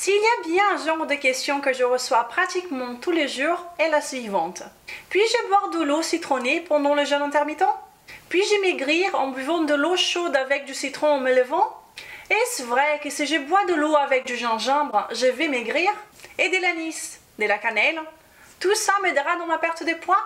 S'il y a bien un genre de question que je reçois pratiquement tous les jours, est la suivante. Puis-je boire de l'eau citronnée pendant le jeûne intermittent? Puis-je maigrir en buvant de l'eau chaude avec du citron en me levant? Est-ce vrai que si je bois de l'eau avec du gingembre, je vais maigrir? Et de l'anis, de la cannelle? Tout ça m'aidera dans ma perte de poids?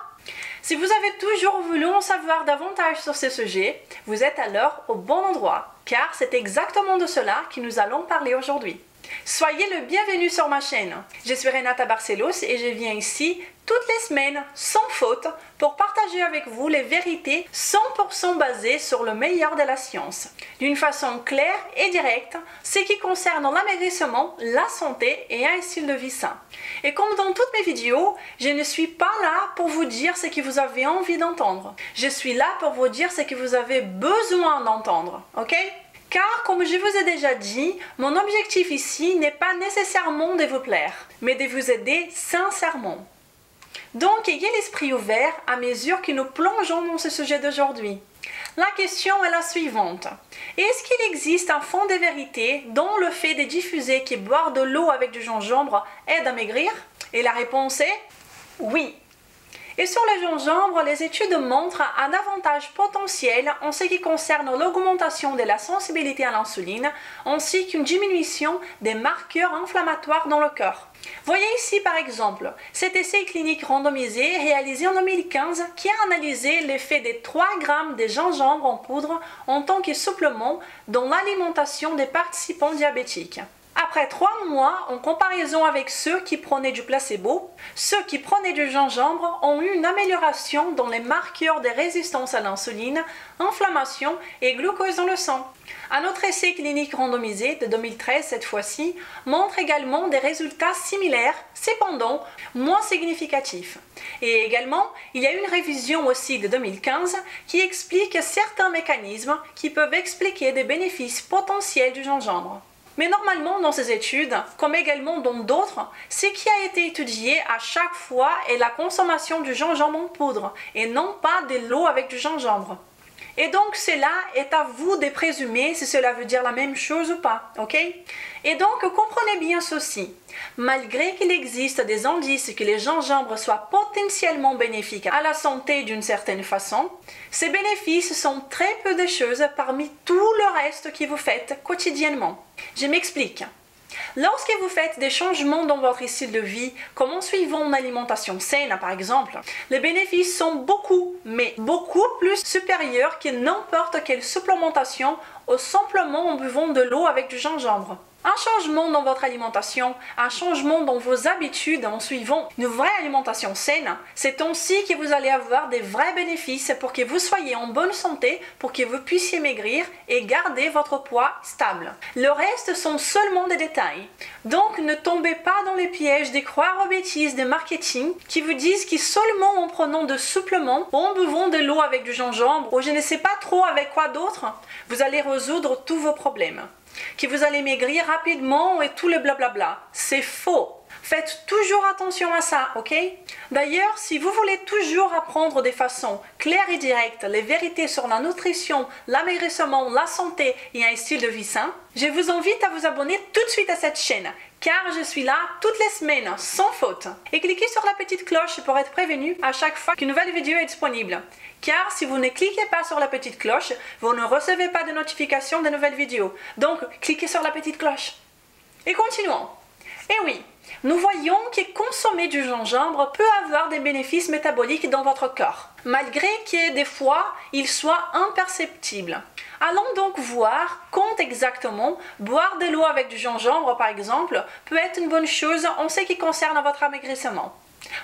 Si vous avez toujours voulu en savoir davantage sur ce sujet, vous êtes alors au bon endroit, car c'est exactement de cela que nous allons parler aujourd'hui. Soyez le bienvenu sur ma chaîne. Je suis Renata Barcelos et je viens ici toutes les semaines, sans faute, pour partager avec vous les vérités 100% basées sur le meilleur de la science, d'une façon claire et directe, ce qui concerne l'amaigrissement, la santé et un style de vie sain. Et comme dans toutes mes vidéos, je ne suis pas là pour vous dire ce que vous avez envie d'entendre. Je suis là pour vous dire ce que vous avez besoin d'entendre, ok? Car, comme je vous ai déjà dit, mon objectif ici n'est pas nécessairement de vous plaire, mais de vous aider sincèrement. Donc, ayez l'esprit ouvert à mesure que nous plongeons dans ce sujet d'aujourd'hui. La question est la suivante. Est-ce qu'il existe un fond de vérité dans le fait de diffuser que boire de l'eau avec du gingembre aide à maigrir? Et la réponse est oui. Et sur le gingembre, les études montrent un avantage potentiel en ce qui concerne l'augmentation de la sensibilité à l'insuline, ainsi qu'une diminution des marqueurs inflammatoires dans le corps. Voyez ici par exemple cet essai clinique randomisé réalisé en 2015 qui a analysé l'effet des 3 grammes de gingembre en poudre en tant que supplément dans l'alimentation des participants diabétiques. Après 3 mois, en comparaison avec ceux qui prenaient du placebo, ceux qui prenaient du gingembre ont eu une amélioration dans les marqueurs de résistance à l'insuline, inflammation et glucose dans le sang. Un autre essai clinique randomisé de 2013 cette fois-ci montre également des résultats similaires, cependant moins significatifs. Et également, il y a une révision aussi de 2015 qui explique certains mécanismes qui peuvent expliquer des bénéfices potentiels du gingembre. Mais normalement, dans ces études, comme également dans d'autres, ce qui a été étudié à chaque fois est la consommation du gingembre en poudre et non pas de l'eau avec du gingembre. Et donc cela est à vous de présumer si cela veut dire la même chose ou pas, ok? Et donc comprenez bien ceci. Malgré qu'il existe des indices que les gingembres soient potentiellement bénéfiques à la santé d'une certaine façon, ces bénéfices sont très peu de choses parmi tout le reste que vous faites quotidiennement. Je m'explique. Lorsque vous faites des changements dans votre style de vie, comme en suivant une alimentation saine par exemple, les bénéfices sont beaucoup, mais beaucoup plus supérieurs que n'importe quelle supplémentation ou simplement en buvant de l'eau avec du gingembre. Un changement dans votre alimentation, un changement dans vos habitudes en suivant une vraie alimentation saine, c'est ainsi que vous allez avoir des vrais bénéfices pour que vous soyez en bonne santé, pour que vous puissiez maigrir et garder votre poids stable. Le reste sont seulement des détails. Donc ne tombez pas dans les pièges de croire aux bêtises de marketing qui vous disent que seulement en prenant de suppléments, en buvant de l'eau avec du gingembre ou je ne sais pas trop avec quoi d'autre, vous allez résoudre tous vos problèmes. Que vous allez maigrir rapidement et tout le blablabla. C'est faux. Faites toujours attention à ça, ok? D'ailleurs, si vous voulez toujours apprendre de façon claire et directe les vérités sur la nutrition, l'amaigrissement, la santé et un style de vie sain, je vous invite à vous abonner tout de suite à cette chaîne, car je suis là toutes les semaines, sans faute. Et cliquez sur la petite cloche pour être prévenu à chaque fois qu'une nouvelle vidéo est disponible. Car si vous ne cliquez pas sur la petite cloche, vous ne recevez pas de notification de nouvelles vidéos. Donc, cliquez sur la petite cloche. Et continuons. Et oui, nous voyons que consommer du gingembre peut avoir des bénéfices métaboliques dans votre corps, malgré que des fois, il soit imperceptible. Allons donc voir quand exactement boire de l'eau avec du gingembre, par exemple, peut être une bonne chose en ce qui concerne votre amaigrissement.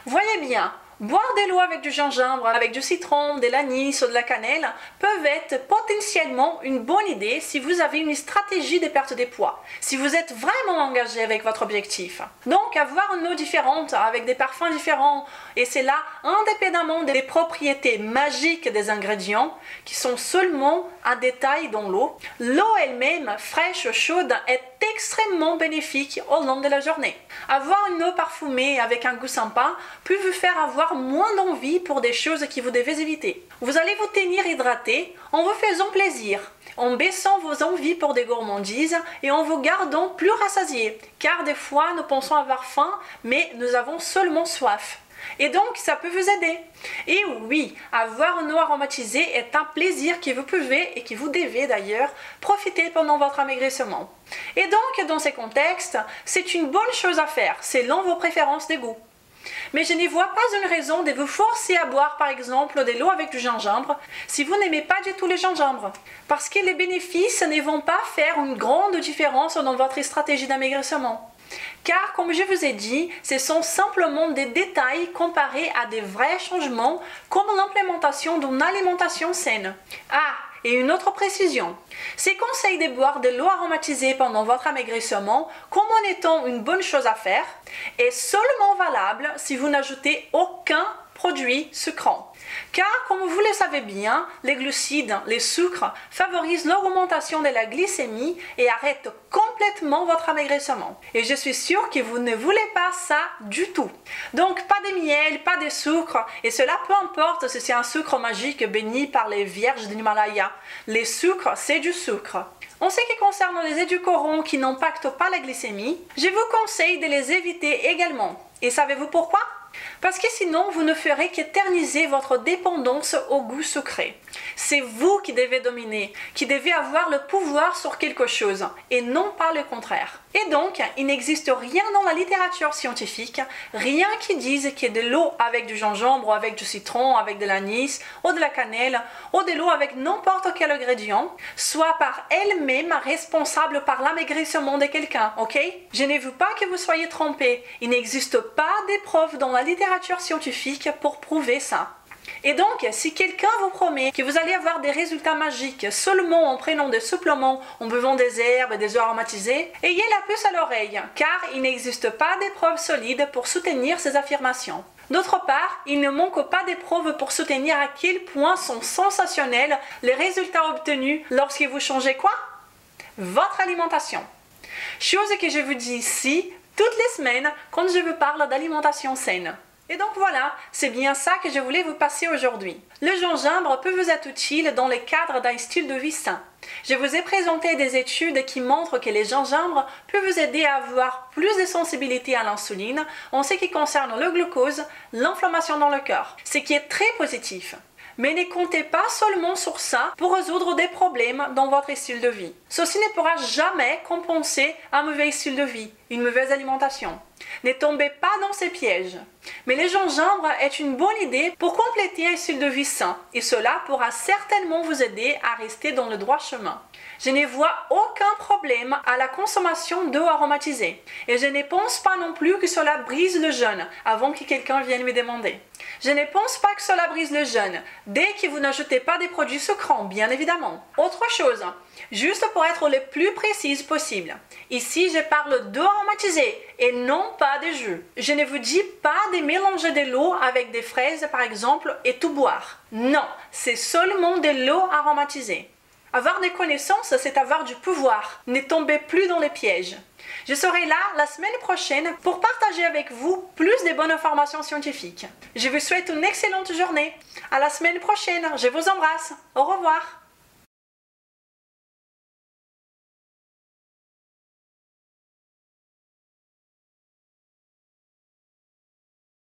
Voyez bien, boire de l'eau avec du gingembre, avec du citron, de l'anis ou de la cannelle peuvent être potentiellement une bonne idée si vous avez une stratégie de perte de poids, si vous êtes vraiment engagé avec votre objectif. Donc avoir une eau différente, avec des parfums différents, et c'est là indépendamment des propriétés magiques des ingrédients qui sont seulement un détail dans l'eau. L'eau elle-même, fraîche, chaude, est extrêmement bénéfique au long de la journée. Avoir une eau parfumée avec un goût sympa peut vous faire avoir moins d'envie pour des choses que vous devez éviter. Vous allez vous tenir hydraté en vous faisant plaisir, en baissant vos envies pour des gourmandises et en vous gardant plus rassasié, car des fois nous pensons avoir faim, mais nous avons seulement soif. Et donc, ça peut vous aider. Et oui, avoir une eau aromatisée est un plaisir que vous pouvez et que vous devez d'ailleurs profiter pendant votre amaigrissement. Et donc, dans ces contextes, c'est une bonne chose à faire selon vos préférences de goût. Mais je ne vois pas une raison de vous forcer à boire par exemple de l'eau avec du gingembre si vous n'aimez pas du tout le gingembre. Parce que les bénéfices ne vont pas faire une grande différence dans votre stratégie d'amaigrissement. Car, comme je vous ai dit, ce sont simplement des détails comparés à des vrais changements comme l'implémentation d'une alimentation saine. Ah, et une autre précision. Ces conseils de boire de l'eau aromatisée pendant votre amaigrissement comme en étant une bonne chose à faire est seulement valable si vous n'ajoutez aucun produit sucrant. Car, comme vous le savez bien, les glucides, les sucres, favorisent l'augmentation de la glycémie et arrêtent complètement votre amaigrissement. Et je suis sûre que vous ne voulez pas ça du tout. Donc, pas de miel, pas de sucre, et cela peu importe si c'est un sucre magique béni par les vierges de l'Himalaya. Les sucres, c'est du sucre. En ce qui concerne les édulcorants qui n'impactent pas la glycémie, je vous conseille de les éviter également. Et savez-vous pourquoi ? Parce que sinon, vous ne ferez qu'éterniser votre dépendance au goût sucré. C'est vous qui devez dominer, qui devez avoir le pouvoir sur quelque chose, et non pas le contraire. Et donc, il n'existe rien dans la littérature scientifique, rien qui dise que de l'eau avec du gingembre, ou avec du citron, avec de l'anis, ou de la cannelle, ou de l'eau avec n'importe quel ingrédient, soit par elle-même responsable par l'amaigrissement de quelqu'un, ok? Je ne veux pas que vous soyez trompés. Il n'existe pas de preuves dans la littérature scientifique pour prouver ça. Et donc, si quelqu'un vous promet que vous allez avoir des résultats magiques seulement en prenant des suppléments, en buvant des herbes et des eaux aromatisées, ayez la puce à l'oreille, car il n'existe pas de preuves solides pour soutenir ces affirmations. D'autre part, il ne manque pas de preuves pour soutenir à quel point sont sensationnels les résultats obtenus lorsque vous changez quoi? Votre alimentation. Chose que je vous dis ici toutes les semaines quand je vous parle d'alimentation saine. Et donc voilà, c'est bien ça que je voulais vous passer aujourd'hui. Le gingembre peut vous être utile dans le cadre d'un style de vie sain. Je vous ai présenté des études qui montrent que les gingembres peuvent vous aider à avoir plus de sensibilité à l'insuline en ce qui concerne le glucose, l'inflammation dans le corps, ce qui est très positif. Mais ne comptez pas seulement sur ça pour résoudre des problèmes dans votre style de vie. Ceci ne pourra jamais compenser un mauvais style de vie, une mauvaise alimentation. Ne tombez pas dans ces pièges. Mais le gingembre est une bonne idée pour compléter un style de vie sain et cela pourra certainement vous aider à rester dans le droit chemin. Je ne vois aucun problème à la consommation d'eau aromatisée et je ne pense pas non plus que cela brise le jeûne avant que quelqu'un vienne me demander. Je ne pense pas que cela brise le jeûne dès que vous n'ajoutez pas des produits sucrants, bien évidemment. Autre chose, juste pour être le plus précise possible. Ici, je parle d'eau aromatisée et non pas de jus. Je ne vous dis pas de mélanger de l'eau avec des fraises par exemple et tout boire. Non, c'est seulement de l'eau aromatisée. Avoir des connaissances, c'est avoir du pouvoir. Ne tombez plus dans les pièges. Je serai là la semaine prochaine pour partager avec vous plus de bonnes informations scientifiques. Je vous souhaite une excellente journée. À la semaine prochaine. Je vous embrasse. Au revoir.